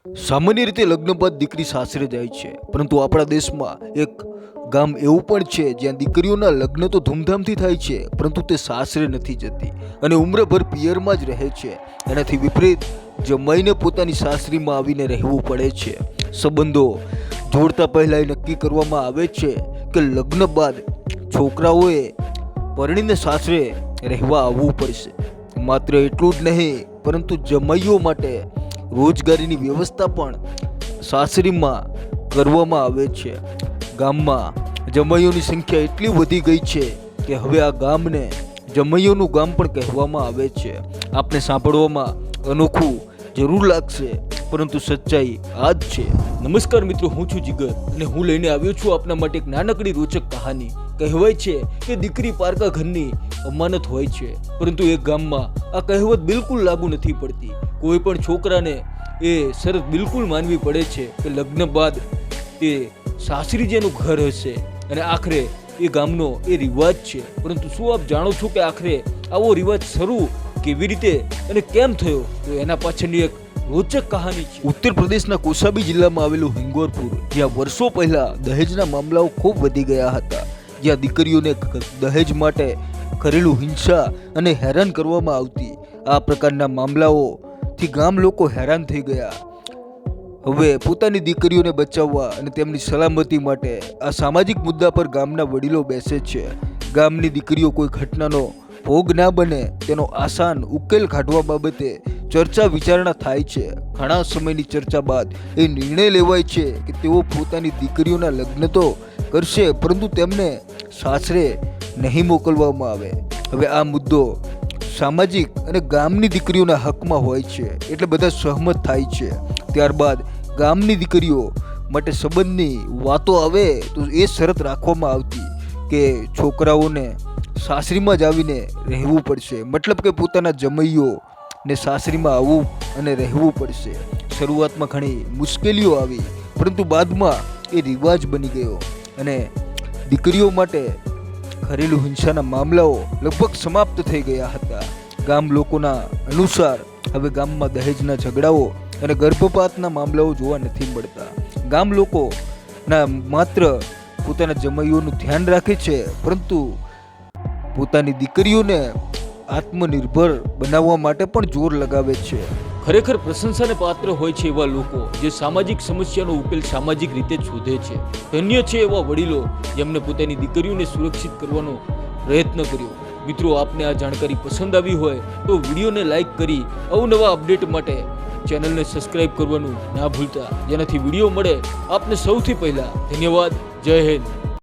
સામાન્ય રીતે લગ્ન બાદ દીકરી સાસરે જાય છે, પરંતુ આપણા દેશમાં એક ગામ એવું પણ છે જ્યાં દીકરીઓના લગ્ન તો ધૂમધામથી થાય છે, પરંતુ તે સાસરે નથી જતી અને ઉમ્રભર પિયરમાં જ રહે છે. એનાથી વિપરીત જમાઈને પોતાની સાસરીમાં આવીને રહેવું પડે છે. સંબંધો જોડતા પહેલા એ નક્કી કરવામાં આવે છે કે લગ્ન બાદ છોકરાઓએ પરણીને સાસરે રહેવા આવવું પડશે. માત્ર એટલું જ નહીં, પરંતુ જમાઈઓ માટે રોજગારીની વ્યવસ્થા પણ સાસરીમાં કરવામાં આવે છે. ગામમાં જમાઈઓની સંખ્યા એટલી વધી ગઈ છે કે હવે આ ગામને જમાઈઓનું ગામ પણ કહેવામાં આવે છે. આપને સાંભળવામાં અનોખું જરૂર લાગશે, પરંતુ સચ્ચાઈ આ જ છે. નમસ્કાર મિત્રો, હું છું જીગર અને હું લઈને આવ્યો છું આપના માટે એક નાનકડી રોચક કહાની. કહેવાય છે કે દીકરી પારકા ઘરની અમાનત હોય છે, પરંતુ એક ગામમાં આ કહેવત બિલકુલ લાગુ નથી પડતી. કોઈ પણ છોકરાને એ શરત બિલકુલ માનવી પડે છે કે લગ્ન બાદ તે સાસરી જેનું ઘર હશે, અને આખરે એ ગામનો એ રિવાજ છે. પરંતુ શું આપ જાણો છો કે આખરે આવો રિવાજ શરૂ કેવી રીતે અને કેમ થયો? તો એના પાછળની એક રોચક કહાની છે. ઉત્તર પ્રદેશના કૌશાંબી જિલ્લામાં આવેલું હિંગોરપુર, જ્યાં વર્ષો પહેલા દહેજના મામલાઓ ખૂબ વધી ગયા હતા, જ્યાં દીકરીઓને દહેજ માટે કરેલું હિંસા અને હેરાન કરવામાં આવતી. આ પ્રકારના મામલાઓથી ગામ લોકો હેરાન થઈ ગયા. હવે પોતાની દીકરીઓને બચાવવા અને તેમની સલામતી માટે આ સામાજિક મુદ્દા પર ગામના વડીલો બેસે છે. ગામની દીકરીઓ કોઈ ઘટનાનો ભોગ ના બને તેનો આસાન ઉકેલ કાઢવા બાબતે ચર્ચા વિચારણા થાય છે. ઘણા સમયની ચર્ચા બાદ એ નિર્ણય લેવાય છે કે તેઓ પોતાની દીકરીઓના લગ્ન તો કરશે, પરંતુ તેમને સાસરે નહીં મોકલવામાં આવે. હવે આ મુદ્દો સામાજિક અને ગામની દીકરીઓના હકમાં હોય છે, એટલે બધા સહમત થાય છે. ત્યારબાદ ગામની દીકરીઓ માટે સંબંધની વાતો આવે તો એ શરત રાખવામાં આવતી કે છોકરાઓને સાસરીમાં જ આવીને રહેવું પડશે, મતલબ કે પોતાના જમાઈઓને સાસરીમાં આવવું અને રહેવું પડશે. શરૂઆતમાં ઘણી મુશ્કેલીઓ આવી, પરંતુ બાદમાં એ રિવાજ બની ગયો અને દીકરીઓ માટે ઘરેલું હિંસાના મામલાઓ લગભગ સમાપ્ત થઈ ગયા હતા. ગામ લોકોના અનુસાર હવે ગામમાં દહેજના ઝઘડાઓ અને ગર્ભપાતના મામલાઓ જોવા નથી મળતા. ગામ લોકોના માત્ર પોતાના જમાઈઓનું ધ્યાન રાખે છે, પરંતુ પોતાની દીકરીઓને આત્મનિર્ભર બનાવવા માટે પણ જોર લગાવે છે. ખરેખર પ્રશંસાને પાત્ર હોય છે એવા લોકો જે સામાજિક સમસ્યાનો ઉકેલ સામાજિક રીતે જ શોધે છે. ધન્ય છે એવા વડીલો જેમને પોતાની દીકરીઓને સુરક્ષિત કરવાનો પ્રયત્ન કર્યો. મિત્રો, આપને આ જાણકારી પસંદ આવી હોય તો વિડીયોને લાઈક કરી અવનવા અપડેટ માટે ચેનલને સબસ્ક્રાઇબ કરવાનું ના ભૂલતા, જેનાથી વિડીયો મળે આપને સૌથી પહેલા. ધન્યવાદ. જય હિન્દ.